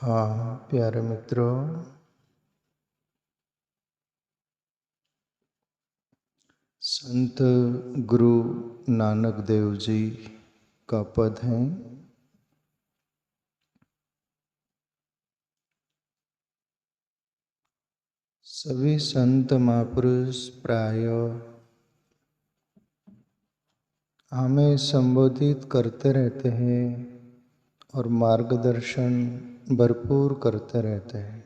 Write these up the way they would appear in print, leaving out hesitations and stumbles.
हाँ प्यारे मित्रों, संत गुरु नानक देव जी का पद है। सभी संत महापुरुष प्राय हमें संबोधित करते रहते हैं और मार्गदर्शन भरपूर करते रहते हैं,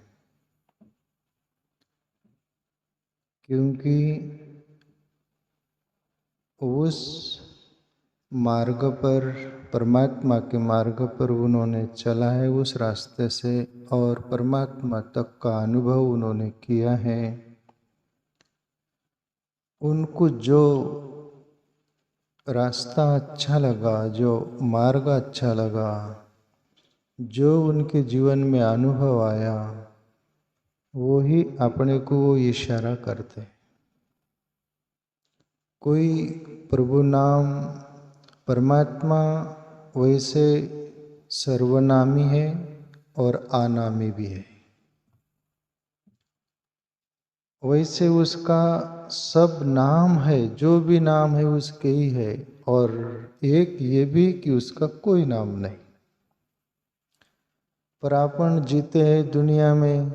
क्योंकि उस मार्ग पर, परमात्मा के मार्ग पर उन्होंने चला है, उस रास्ते से, और परमात्मा तक का अनुभव उन्होंने किया है। उनको जो रास्ता अच्छा लगा, जो मार्ग अच्छा लगा, जो उनके जीवन में अनुभव आया, वो ही अपने को वो इशारा करते। कोई प्रभु नाम, परमात्मा वैसे सर्वनामी है और अनामी भी है। वैसे उसका सब नाम है, जो भी नाम है उसके ही है, और एक ये भी कि उसका कोई नाम नहीं। पर अपन जीते हैं दुनिया में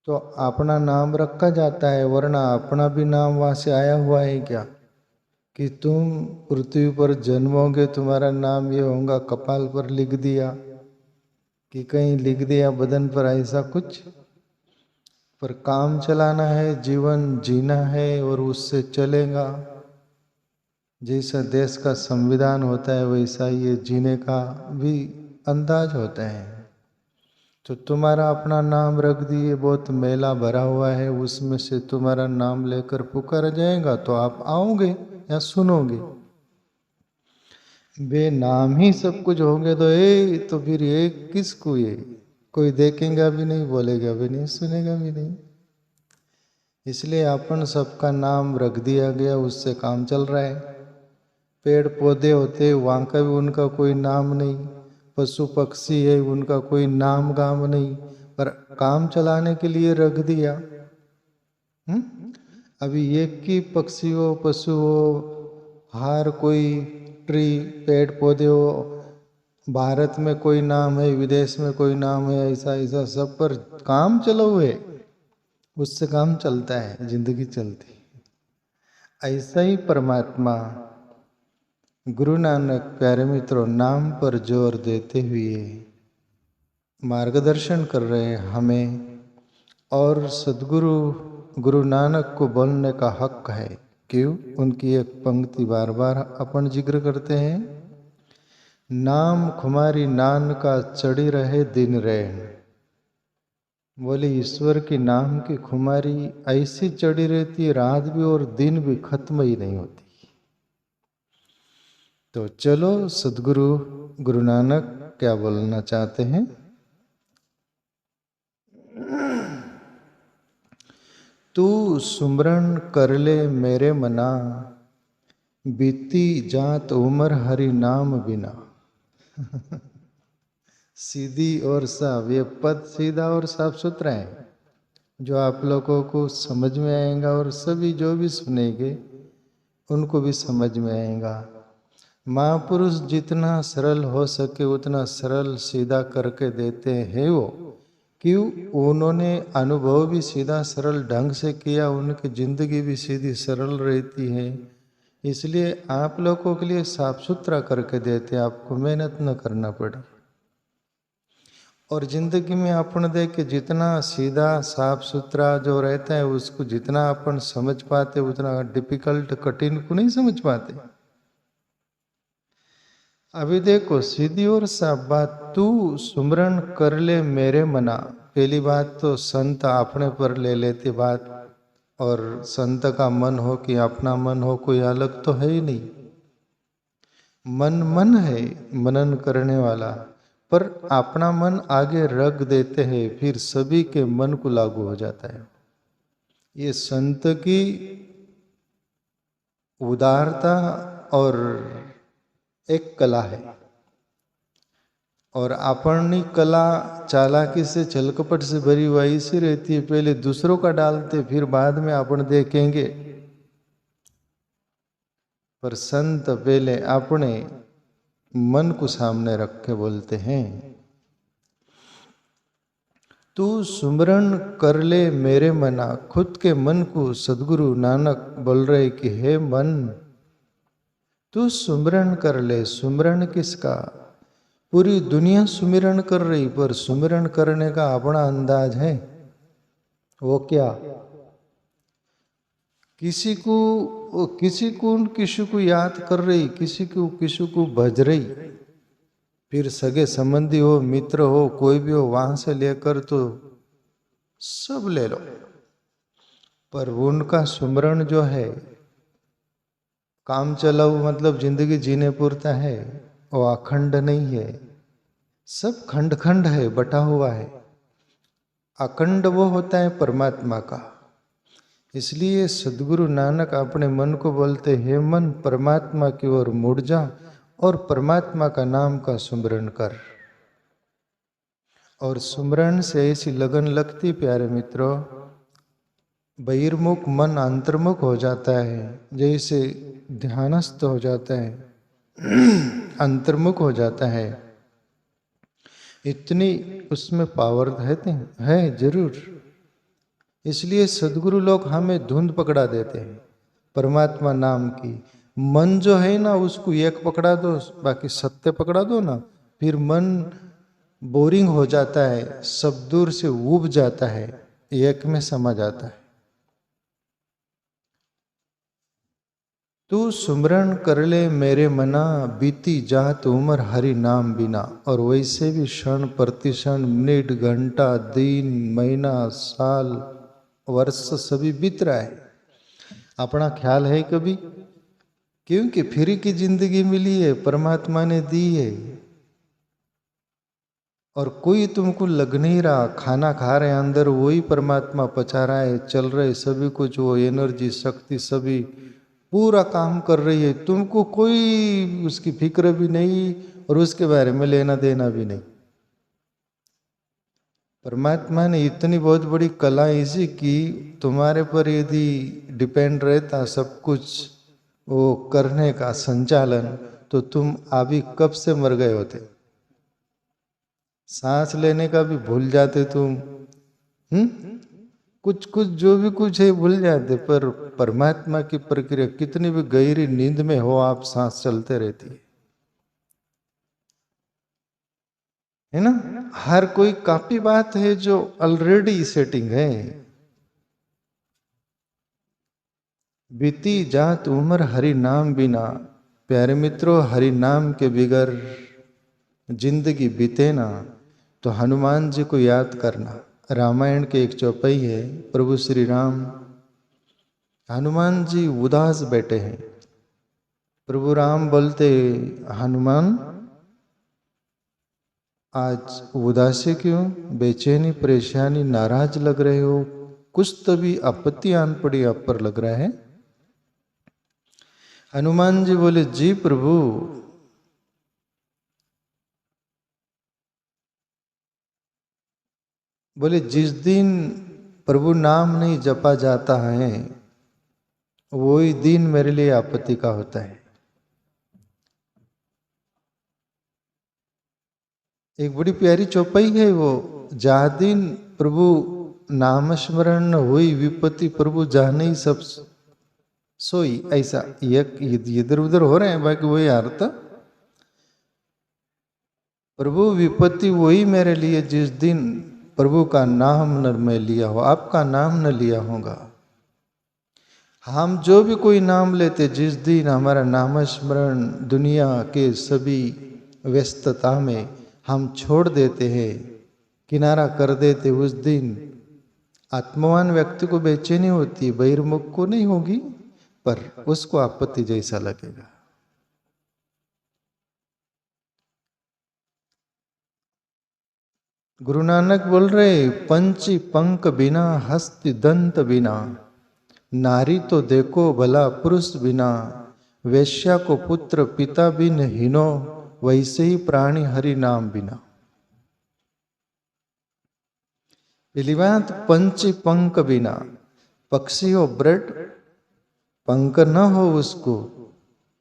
तो अपना नाम रखा जाता है, वरना अपना भी नाम वहाँ से आया हुआ है क्या? कि तुम पृथ्वी पर जन्मोगे, तुम्हारा नाम ये होगा, कपाल पर लिख दिया कि कहीं लिख दिया बदन पर, ऐसा कुछ? पर काम चलाना है, जीवन जीना है और उससे चलेगा। जैसा देश का संविधान होता है वैसा ये जीने का भी अंदाज होता है। तो तुम्हारा अपना नाम रख दिए, बहुत मेला भरा हुआ है, उसमें से तुम्हारा नाम लेकर पुकारा जाएगा तो आप आओगे या सुनोगे। बे नाम ही सब कुछ होंगे तो फिर ये किसको, ये कोई देखेगा भी नहीं, बोलेगा भी नहीं, सुनेगा भी नहीं। इसलिए अपन सबका नाम रख दिया गया, उससे काम चल रहा है। पेड़ पौधे होते वहाँ का भी उनका कोई नाम नहीं, पशु पक्षी है उनका कोई नाम गाम नहीं, पर काम चलाने के लिए रख दिया। अभी एक की पक्षी हो, पशु हो, हर कोई ट्री, पेड़ पौधे हो, भारत में कोई नाम है, विदेश में कोई नाम है, ऐसा ऐसा सब पर काम चलो हुए, उससे काम चलता है, जिंदगी चलती। ऐसा ही परमात्मा गुरु नानक प्यारे मित्रों नाम पर जोर देते हुए मार्गदर्शन कर रहे हैं हमें, और सदगुरु गुरु नानक को बोलने का हक है। क्यों? उनकी एक पंक्ति बार बार अपन जिक्र करते हैं, नाम खुमारी नान का चढ़ी रहे दिन रैन। बोले ईश्वर के नाम की खुमारी ऐसी चढ़ी रहती है, रात भी और दिन भी खत्म ही नहीं होती। तो चलो सदगुरु गुरु नानक क्या बोलना चाहते हैं। तू सुमरण कर ले मेरे मना, बीती जात उमर हरि नाम बिना। सीधी और साफ, ये पद सीधा और साफ सुथरा है, जो आप लोगों को समझ में आएगा और सभी जो भी सुनेंगे उनको भी समझ में आएगा। महापुरुष जितना सरल हो सके उतना सरल सीधा करके देते हैं वो। क्यों? उन्होंने अनुभव भी सीधा सरल ढंग से किया, उनकी जिंदगी भी सीधी सरल रहती है, इसलिए आप लोगों के लिए साफ सुथरा करके देते, आपको मेहनत न करना पड़े। और जिंदगी में अपन देखे जितना सीधा साफ सुथरा जो रहता है उसको जितना अपन समझ पाते, उतना डिफिकल्ट कठिन को नहीं समझ पाते। अभी देखो सीधी और साफ बात, तू सुमरण कर ले मेरे मना। पहली बात तो संत अपने पर ले लेते बात, और संत का मन हो कि अपना मन हो, कोई अलग तो है ही नहीं। मन मन है, मनन करने वाला, पर अपना मन आगे रख देते हैं, फिर सभी के मन को लागू हो जाता है। ये संत की उदारता और एक कला है। और अपनी कला चालाकी से छलकपट से भरी हुई ऐसी रहती है, पहले दूसरों का डालते फिर बाद में अपन देखेंगे। पर संत पहले अपने मन को सामने रख के बोलते हैं, तू सुमरण कर ले मेरे मना। खुद के मन को सदगुरु नानक बोल रहे कि हे मन, तू सुमरण कर ले। सुमरण किसका? पूरी दुनिया सुमिरन कर रही, पर सुमिरन करने का अपना अंदाज है। वो क्या? किसी को याद कर रही, किसी को भज रही, फिर सगे संबंधी हो, मित्र हो, कोई भी हो, वहां से लेकर तो सब ले लो, पर उनका सुमरण जो है काम चलाऊ मतलब जिंदगी जीने पूरता है, वो अखंड नहीं है। सब खंड खंड है, बटा हुआ है। अखंड वो होता है परमात्मा का। इसलिए सदगुरु नानक अपने मन को बोलते, हे मन, परमात्मा की ओर मुड़ जा और परमात्मा का नाम का सुमरण कर। और सुमरण से ऐसी लगन लगती प्यारे मित्रों, बहिर्मुख मन अंतर्मुख हो जाता है, जैसे ध्यानस्थ हो जाता है, अंतर्मुख हो जाता है। इतनी उसमें पावर है जरूर। इसलिए सदगुरु लोग हमें धुंध पकड़ा देते हैं परमात्मा नाम की। मन जो है ना, उसको एक पकड़ा दो, बाकी सत्य पकड़ा दो ना, फिर मन बोरिंग हो जाता है, सब दूर से उब जाता है, एक में समा जाता है। तू सुमरण कर ले मेरे मना, बीती जात उम्र हरि नाम बिना। और वैसे भी क्षण प्रतिक्षण, मिनट, घंटा, दिन, महीना, साल, वर्ष सभी बीत रहा है। अपना ख्याल है कभी? क्योंकि फ्री की जिंदगी मिली है, परमात्मा ने दी है, और कोई तुमको लग नहीं रहा। खाना खा रहे अंदर वही परमात्मा पचा रहा है, चल रहे सभी कुछ, वो एनर्जी शक्ति सभी पूरा काम कर रही है, तुमको कोई उसकी फिक्र भी नहीं और उसके बारे में लेना देना भी नहीं। परमात्मा ने इतनी बहुत बड़ी कला इसी की, तुम्हारे पर यदि डिपेंड रहता सब कुछ वो करने का संचालन, तो तुम अभी कब से मर गए होते। सांस लेने का भी भूल जाते तुम, कुछ कुछ जो भी कुछ है भूल जाते। पर परमात्मा की प्रक्रिया, कितनी भी गहरी नींद में हो आप, सांस चलते रहती है ना। हर कोई काफी बात है जो ऑलरेडी सेटिंग है। बीती जात उम्र हरि नाम बिना। प्यारे मित्रों, हरि नाम के बिगर जिंदगी बीते ना, तो हनुमान जी को याद करना। रामायण के एक चौपाई है, प्रभु श्री राम, हनुमान जी उदास बैठे हैं। प्रभु राम बोलते, हनुमान आज उदासी क्यों, बेचैनी, परेशानी, नाराज लग रहे हो, कुछ तभी आपत्ति आन पड़ी आप पर लग रहा है। हनुमान जी बोले, जी प्रभु, बोले जिस दिन प्रभु नाम नहीं जपा जाता है, वही दिन मेरे लिए आपत्ति का होता है। एक बड़ी प्यारी चौपाई है वो, जहा दिन प्रभु नाम स्मरण न हुई, विपत्ति प्रभु जाने सब सोई। ऐसा इधर उधर हो रहे हैं, बाकी वही अर्थ। प्रभु विपत्ति वही मेरे लिए जिस दिन प्रभु का नाम न मैं लिया हो, आपका नाम न लिया होगा। हम जो भी कोई नाम लेते, जिस दिन हमारा नाम स्मरण दुनिया के सभी व्यस्तता में हम छोड़ देते हैं, किनारा कर देते, उस दिन आत्मवान व्यक्ति को बेचैनी होती है, बहिर्मुख को नहीं होगी, पर उसको आपत्ति जैसा लगेगा। गुरु नानक बोल रहे, पंची पंख बिना हस्ति दंत बिना, नारी तो देखो भला पुरुष बिना, वेश्या को पुत्र पिता बिन हीनो, वैसे ही प्राणी हरि नाम बिना। पहली बात, पंच पंख बिना। पक्षी हो ब्रेड, पंख न हो उसको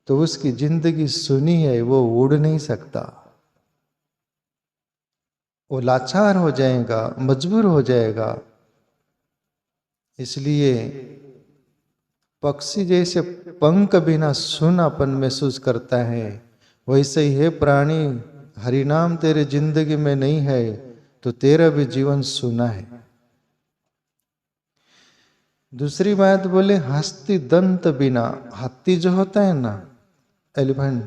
तो उसकी जिंदगी सुनी है, वो उड़ नहीं सकता, वो लाचार हो जाएगा, मजबूर हो जाएगा। इसलिए पक्षी जैसे पंख बिना सुनापन महसूस करता है, वैसे ही है प्राणी, हरिनाम तेरे जिंदगी में नहीं है तो तेरा भी जीवन सुना है। दूसरी बात बोले, हस्ती दंत बिना। हाथी जो होता है ना, एलिफेंट,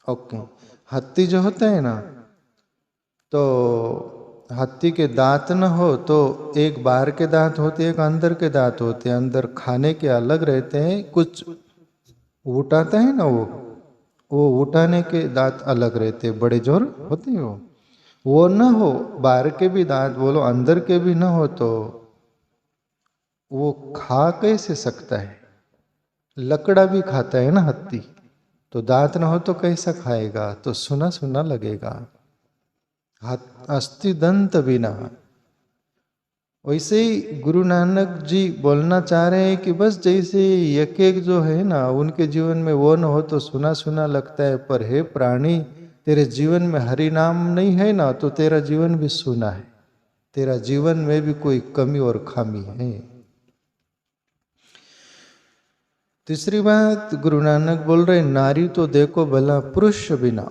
ओके, हाथी जो होता है ना, तो हाथी के दांत न हो तो एक बाहर के दांत होते हैं, एक अंदर के दांत होते हैं। अंदर खाने के अलग रहते हैं, कुछ उठाता है ना वो उठाने के दांत अलग रहते हैं, बड़े जोर होते हैं वो न हो, बाहर के भी दांत बोलो अंदर के भी न हो तो वो खा कैसे सकता है? लकड़ा भी खाता है ना हाथी, तो दांत ना हो तो कैसा खाएगा? तो सुना सुना लगेगा। अस्थि दंत बिना। वैसे ही गुरु नानक जी बोलना चाह रहे हैं कि बस जैसे एक एक जो है ना उनके जीवन में वो न हो तो सुना सुना लगता है, पर हे प्राणी, तेरे जीवन में हरि नाम नहीं है ना तो तेरा जीवन भी सुना है, तेरा जीवन में भी कोई कमी और खामी है। तीसरी बात गुरु नानक बोल रहे, नारी तो देखो भला पुरुष बिना।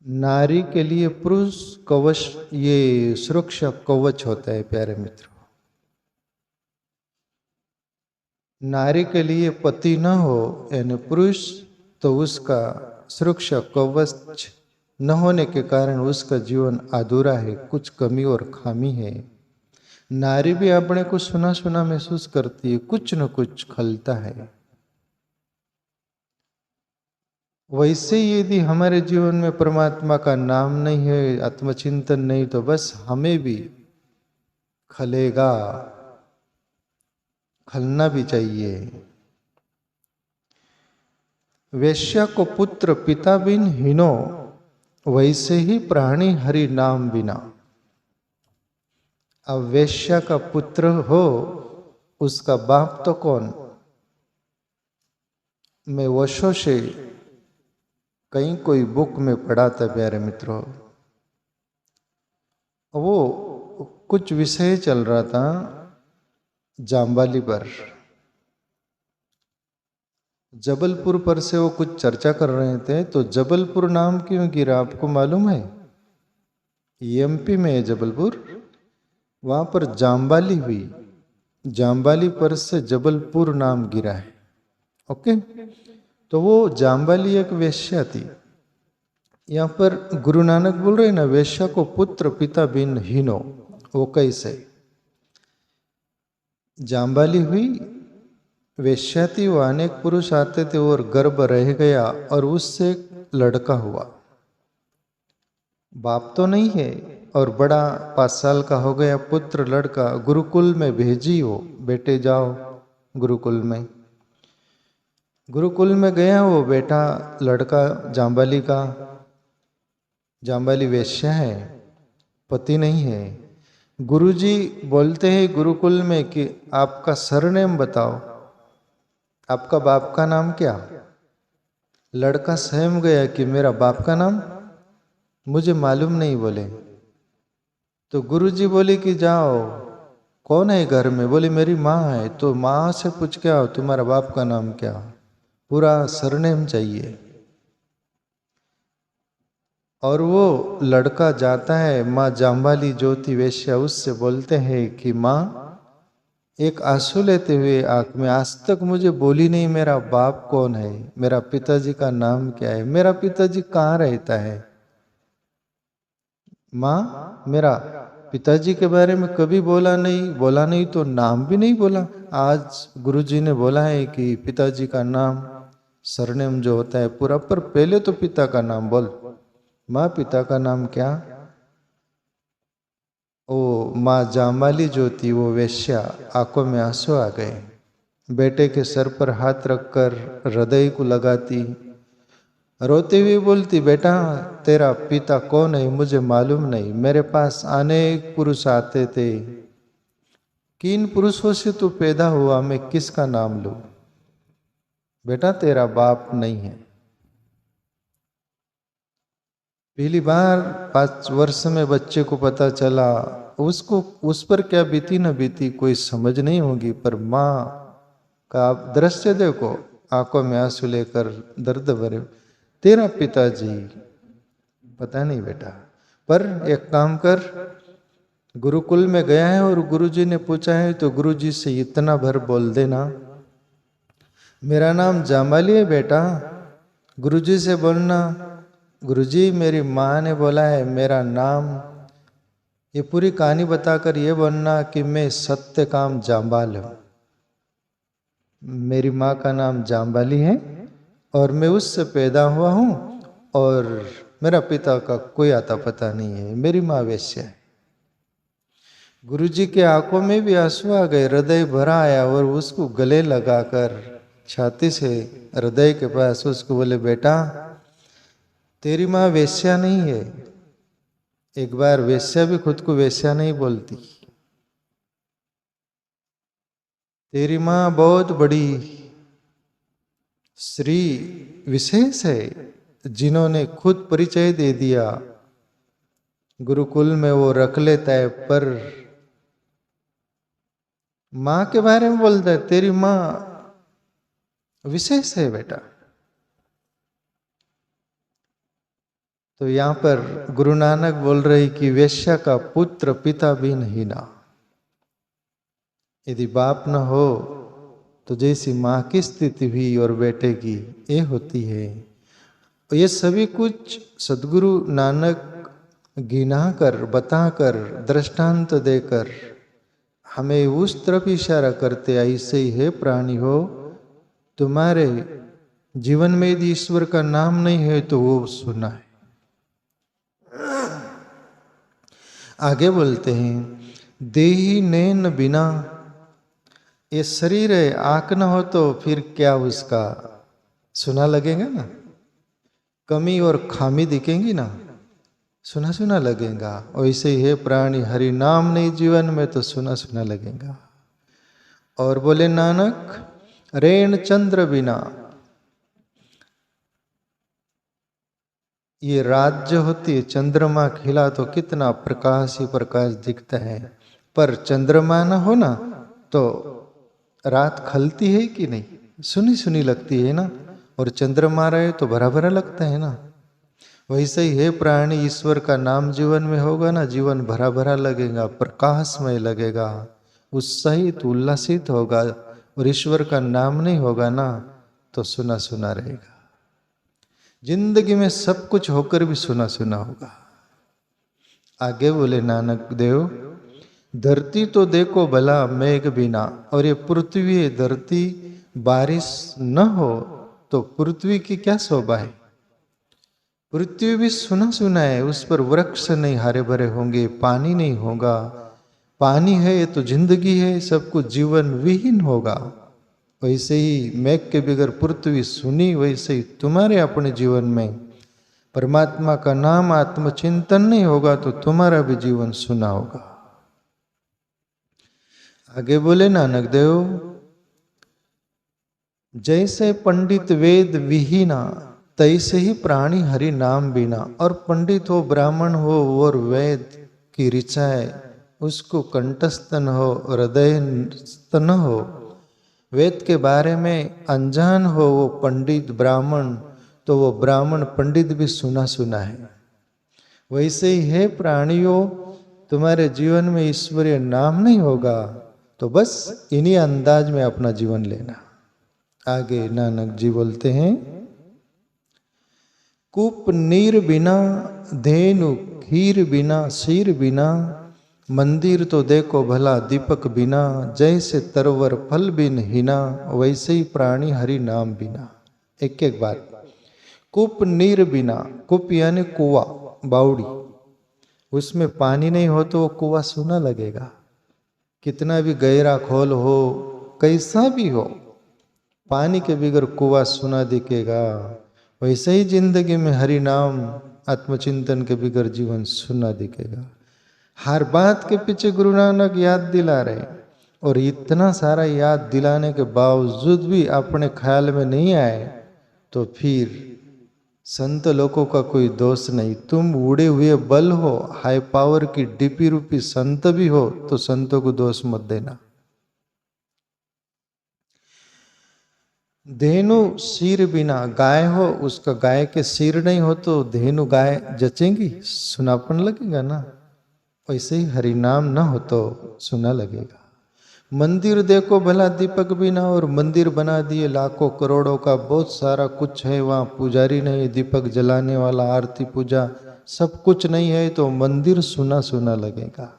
नारी के लिए पुरुष कवच, ये सुरक्षा कवच होता है प्यारे मित्रों। नारी के लिए पति न हो यानी पुरुष, तो उसका सुरक्षा कवच न होने के कारण उसका जीवन अधूरा है, कुछ कमी और खामी है। नारी भी अपने को सुना सुना महसूस करती है, कुछ न कुछ खलता है। वैसे यदि हमारे जीवन में परमात्मा का नाम नहीं है, आत्मचिंतन नहीं, तो बस हमें भी खलेगा, खलना भी चाहिए। वेश्या को पुत्र पिता बिन हीनो, वैसे ही प्राणी हरि नाम बिना। अब वेश्या का पुत्र हो, उसका बाप तो कौन? मैं वर्षों से कहीं कोई बुक में पढ़ा था प्यारे मित्रों, वो कुछ विषय चल रहा था जाम्बाली पर, जबलपुर पर से वो कुछ चर्चा कर रहे थे। तो जबलपुर नाम क्यों गिरा आपको मालूम है? एमपी में है जबलपुर, वहां पर जाम्बाली हुई, जाम्बाली पर से जबलपुर नाम गिरा है। ओके, तो वो जाम्बाली एक वेश्या थी। यहाँ पर गुरु नानक बोल रहे ना, वेश्या को पुत्र पिता बिन हीनो, वो कैसे? जाम्बाली हुई, वेश्या थी, वो अनेक पुरुष आते थे और गर्भ रह गया और उससे लड़का हुआ। बाप तो नहीं है और बड़ा 5 साल का हो गया, पुत्र लड़का, गुरुकुल में भेजी हो, बेटे जाओ गुरुकुल में। गुरुकुल में गया वो बेटा, लड़का जाम्बाली का, जाम्बाली वेश्या है, पति नहीं है। गुरुजी बोलते हैं गुरुकुल में कि आपका सरनेम बताओ, आपका बाप का नाम क्या? लड़का सहम गया कि मेरा बाप का नाम मुझे मालूम नहीं बोले। तो गुरुजी बोले कि जाओ, कौन है घर में? बोले मेरी माँ है। तो माँ से पूछ के आओ तुम्हारा बाप का नाम क्या, पूरा सरनेम चाहिए। और वो लड़का जाता है, माँ जाम्बाली ज्योति वेश्या उससे बोलते हैं कि माँ, एक आंसू लेते हुए आंख में, आज तक मुझे बोली नहीं मेरा बाप कौन है, मेरा पिताजी का नाम क्या है, मेरा पिताजी कहाँ रहता है? माँ, मेरा पिताजी के बारे में कभी बोला नहीं तो नाम भी नहीं बोला। आज गुरुजी ने बोला है कि पिताजी का नाम, सरनेम जो होता है पूरा, पर पहले तो पिता का नाम बोल। माँ, पिता का नाम क्या? ओ माँ जाम्बाली जो थी वो वेश्या, आंखों में आंसू आ गए। बेटे के सर पर हाथ रखकर हृदय को लगाती, रोती हुई बोलती, बेटा तेरा पिता कौन है मुझे मालूम नहीं, मेरे पास अनेक पुरुष आते थे, किन पुरुषों से तू पैदा हुआ, मैं किसका नाम लूं? बेटा तेरा बाप नहीं है। पहली बार 5 वर्ष में बच्चे को पता चला, उसको उस पर क्या बीती न बीती कोई समझ नहीं होगी, पर माँ का दृश्य देखो, आंखों में आंसू लेकर दर्द भरे, तेरा पिताजी पता नहीं बेटा, पर एक काम कर, गुरुकुल में गया है और गुरुजी ने पूछा है तो गुरुजी से इतना भर बोल देना, मेरा नाम जाम्बाली है बेटा। गुरुजी से बोलना, गुरुजी मेरी माँ ने बोला है मेरा नाम, ये पूरी कहानी बताकर ये बोलना कि मैं सत्यकाम जाम्बाल हूँ, मेरी माँ का नाम जाम्बाली है और मैं उससे पैदा हुआ हूँ और मेरा पिता का कोई आता पता नहीं है, मेरी माँ वैश्य है। गुरुजी के आंखों में भी आंसू आ गए, हृदय भरा आया और उसको गले लगाकर छाती से हृदय के पास उसको बोले, बेटा तेरी माँ वेश्या नहीं है। एक बार वेश्या भी खुद को वेश्या नहीं बोलती। तेरी माँ बहुत बड़ी श्री विशेष है, जिन्होंने खुद परिचय दे दिया। गुरुकुल में वो रख लेता है, पर माँ के बारे में बोलता है, तेरी माँ विशेष है बेटा। तो यहाँ पर गुरु नानक बोल रही कि वेश्या का पुत्र पिता भी नहीं ना, यदि बाप न हो तो जैसी माँ की स्थिति भी और बेटे की ये होती है। ये सभी कुछ सदगुरु नानक गिना कर, बताकर, दृष्टांत देकर हमें उस तरफ इशारा करते, ऐसे ही है प्राणी हो, तुम्हारे जीवन में यदि ईश्वर का नाम नहीं है तो वो सुना है। आगे बोलते हैं, देही नैन बिना, ये शरीर है, आंख न हो तो फिर क्या उसका सुना लगेगा ना, कमी और खामी दिखेंगी ना, सुना सुना लगेगा। वैसे ही है प्राणी, हरि नाम नहीं जीवन में तो सुना सुना लगेगा। और बोले नानक, रेण चंद्र बिना, ये रात जो होती है, चंद्रमा खिला तो कितना प्रकाश ही प्रकाश दिखता है, पर चंद्रमा न हो ना तो रात खलती है कि नहीं, सुनी सुनी लगती है ना, और चंद्रमा रहे तो भरा भरा लगता है ना। वैसे ही है प्राणी, ईश्वर का नाम जीवन में होगा ना, जीवन भरा भरा लगेगा, प्रकाशमय लगेगा, उत्साहित उल्लासित होगा। और ईश्वर का नाम नहीं होगा ना तो सुना सुना रहेगा, जिंदगी में सब कुछ होकर भी सुना सुना होगा। आगे बोले नानक देव, धरती तो देखो भला मेघ बिना, और ये पृथ्वी है, धरती बारिश न हो तो पृथ्वी की क्या शोभा है। पृथ्वी भी सुना सुना है, उस पर वृक्ष नहीं हरे भरे होंगे, पानी नहीं होगा, पानी है तो जिंदगी है, सब कुछ जीवन विहीन होगा। वैसे ही मेघ के बगैर पृथ्वी सुनी, वैसे ही तुम्हारे अपने जीवन में परमात्मा का नाम, आत्मचिंतन नहीं होगा तो तुम्हारा भी जीवन सुना होगा। आगे बोले नानक देव, जैसे पंडित वेद विहीना, तैसे ही प्राणी हरि नाम बिना। और पंडित हो, ब्राह्मण हो और वेद की ऋचाए उसको कंठस्थ न हो, हृदयस्थ न हो, वेद के बारे में अनजान हो वो पंडित ब्राह्मण, तो वो ब्राह्मण पंडित भी सुना सुना है। वैसे ही है प्राणियों, तुम्हारे जीवन में ईश्वरीय नाम नहीं होगा तो बस इन्हीं अंदाज में अपना जीवन लेना। आगे नानक जी बोलते हैं, कूप नीर बिना, धेनु खीर बिना, शीर बिना, मंदिर तो देखो भला दीपक बिना, जैसे तरवर फल बिन हिना, वैसे ही प्राणी हरि नाम बिना। एक एक बात, कूप नीर बिना, कूप यानी कुआ, बावड़ी, उसमें पानी नहीं हो तो वो कुआ सूना लगेगा, कितना भी गहरा खोल हो, कैसा भी हो, पानी के बगैर कुआं सुना दिखेगा, वैसे ही जिंदगी में हरि नाम आत्मचिंतन के बगैर जीवन सुना दिखेगा। हर बात के पीछे गुरु नानक याद दिला रहे, और इतना सारा याद दिलाने के बावजूद भी अपने ख्याल में नहीं आए, तो फिर संत लोगों का कोई दोष नहीं। तुम उड़े हुए बल हो, हाई पावर की डीपी रूपी संत भी हो, तो संतों को दोष मत देना। धेनु सिर बिना, गाय हो उसका गाय के सिर नहीं हो तो धेनु गाय जचेंगी, सुनापन लगेगा ना। वैसे ही हरि नाम न हो तो सुना लगेगा। मंदिर देखो भला दीपक बिना, और मंदिर बना दिए लाखों करोड़ों का, बहुत सारा कुछ है, वहाँ पुजारी नहीं, दीपक जलाने वाला, आरती पूजा सब कुछ नहीं है, तो मंदिर सुना सुना लगेगा।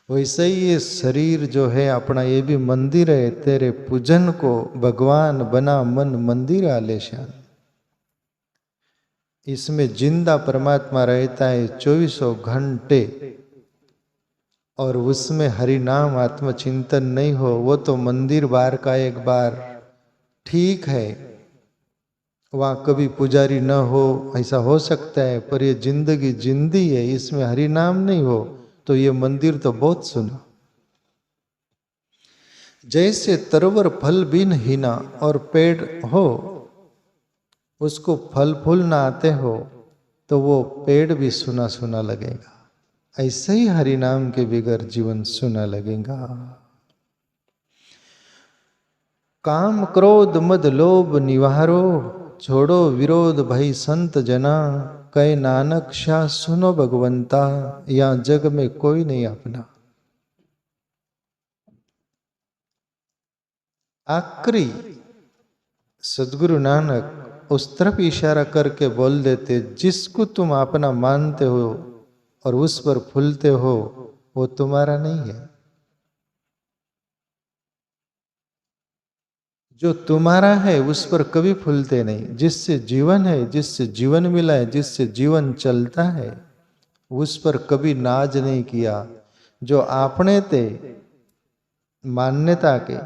वैसे ही ये शरीर जो है अपना, ये भी मंदिर है। तेरे पूजन को भगवान बना मन मंदिर आलेशान। इसमें जिंदा परमात्मा रहता है 24 घंटे, और उसमें हरि नाम आत्मचिंतन नहीं हो, वो तो मंदिर बार का एक बार ठीक है, वहाँ कभी पुजारी न हो ऐसा हो सकता है, पर ये जिंदगी जिंदी है, इसमें हरि नाम नहीं हो तो ये मंदिर तो बहुत सुना। जैसे तरवर फल बिन हीना, और पेड़ हो उसको फल फूल ना आते हो तो वो पेड़ भी सुना सुना लगेगा। ऐसे ही हरि नाम के बगैर जीवन सुना लगेगा। काम क्रोध मद लोभ निवारो, छोड़ो विरोध भई संत जना, कहे नानक शाह सुनो भगवंता, या जग में कोई नहीं अपना। आखिरी सदगुरु नानक उस तरफ इशारा करके बोल देते, जिसको तुम अपना मानते हो और उस पर फूलते हो, वो तुम्हारा नहीं है। जो तुम्हारा है उस पर कभी फूलते नहीं। जिससे जीवन है, जिससे जीवन मिला है, जिससे जीवन चलता है, उस पर कभी नाज नहीं किया। जो आपने थे मान्यता के,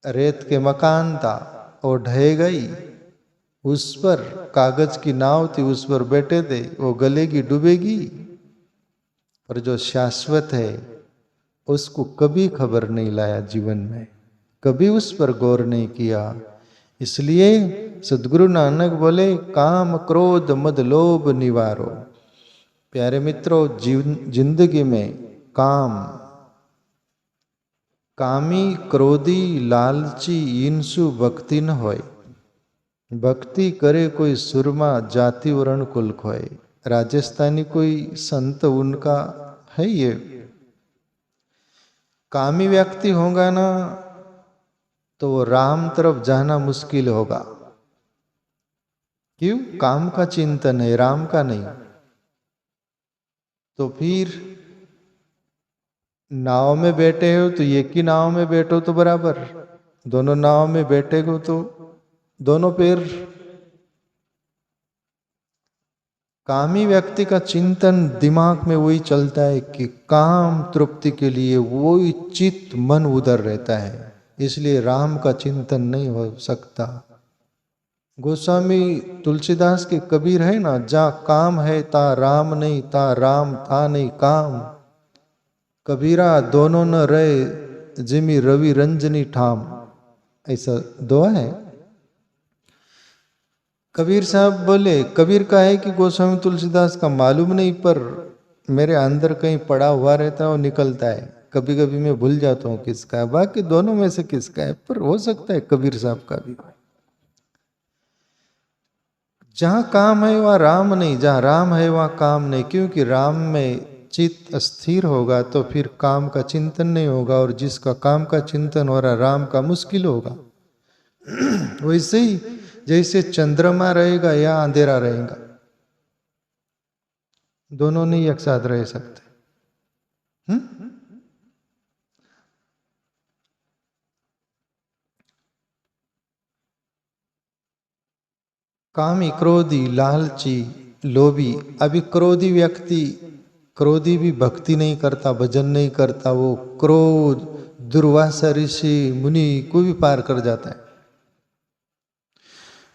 रेत के मकान था और ढह गई, उस पर कागज की नाव थी, उस पर बैठे थे, वो गलेगी डूबेगी। पर जो शाश्वत है उसको कभी खबर नहीं लाया जीवन में, कभी उस पर गौर नहीं किया। इसलिए सदगुरु नानक बोले, काम क्रोध मद लोभ निवारो। प्यारे मित्रों, जिंदगी में कामी क्रोधी लालची इनसु भक्ति न होय। भक्ति करे कोई सुरमा जाति वर्ण कुल खोए। राजस्थानी कोई संत उनका है ये। कामी व्यक्ति होगा ना तो वो राम तरफ जाना मुश्किल होगा। क्यों? काम का चिंतन है, राम का नहीं। तो फिर नाव में बैठे हो तो एक ही नाव में बैठो तो बराबर, दोनों नाव में बैठे हो तो दोनों पैर। कामी व्यक्ति का चिंतन दिमाग में वही चलता है कि काम तृप्ति के लिए वही चित्त मन उधर रहता है, इसलिए राम का चिंतन नहीं हो सकता। गोस्वामी तुलसीदास के कबीर है ना, जा काम है ता राम नहीं, ता राम था नहीं काम। कबीरा दोनों न रहे, जिमी रवि रंजनी ठाम। ऐसा दुआ है। कबीर साहब बोले, कबीर का है कि गोस्वामी तुलसीदास का मालूम नहीं, पर मेरे अंदर कहीं पड़ा हुआ रहता है, वो निकलता है। कभी कभी मैं भूल जाता हूँ किसका है, बाकी दोनों में से किसका है, पर हो सकता है कबीर साहब का भी। जहां काम है वहां राम नहीं, जहां राम है वहां काम नहीं। क्योंकि राम में चित्त स्थिर होगा तो फिर काम का चिंतन नहीं होगा, और जिसका काम का चिंतन हो रहा राम का मुश्किल होगा। वैसे ही जैसे चंद्रमा रहेगा या अंधेरा रहेगा, दोनों नहीं एक साथ रह सकते। कामी क्रोधी लालची लोभी। अभी क्रोधी व्यक्ति, क्रोधी भी भक्ति नहीं करता, भजन नहीं करता, वो क्रोध दुर्वासा ऋषि मुनि को भी पार कर जाता है।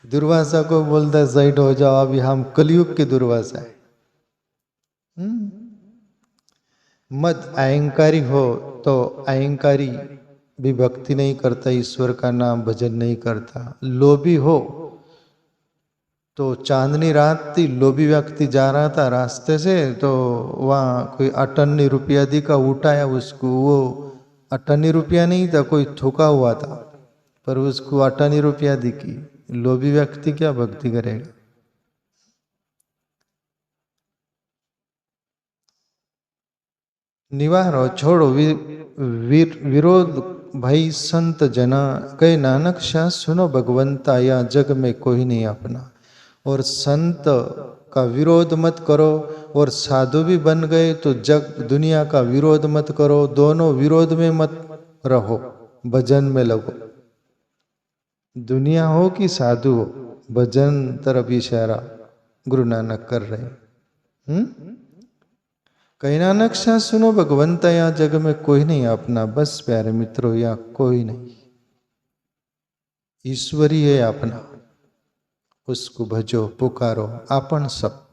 दुर्वासा को बोलता है साइड हो जाओ, अभी हम कलयुग के दुर्वासा है। मत अहंकारी हो तो अहंकारी भी भक्ति नहीं करता, ईश्वर का नाम भजन नहीं करता। लोभी हो तो चांदनी रात थी, लोभी व्यक्ति जा रहा था रास्ते से, तो वहाँ कोई 58 रुपया दी का उठाया उसको। वो 58 रुपया नहीं था, कोई थूका हुआ था, पर उसको 58 रुपया दी की। लोभी व्यक्ति क्या भक्ति करेगा। निवारो छोड़ो विरोध भाई संत जना, कहे नानक शाह सुनो भगवंता, या जग में कोई नहीं अपना। और संत का विरोध मत करो, और साधु भी बन गए तो जग दुनिया का विरोध मत करो। दोनों विरोध में मत रहो, भजन में लगो। दुनिया हो कि साधु हो, भजन तरफ इशारा गुरु नानक कर रहे। कहीं नानक शाह सुनो भगवंता, या जग में कोई नहीं अपना। बस प्यारे मित्रों, या कोई नहीं, ईश्वरी है अपना, उसको भजो पुकारो। आपन सब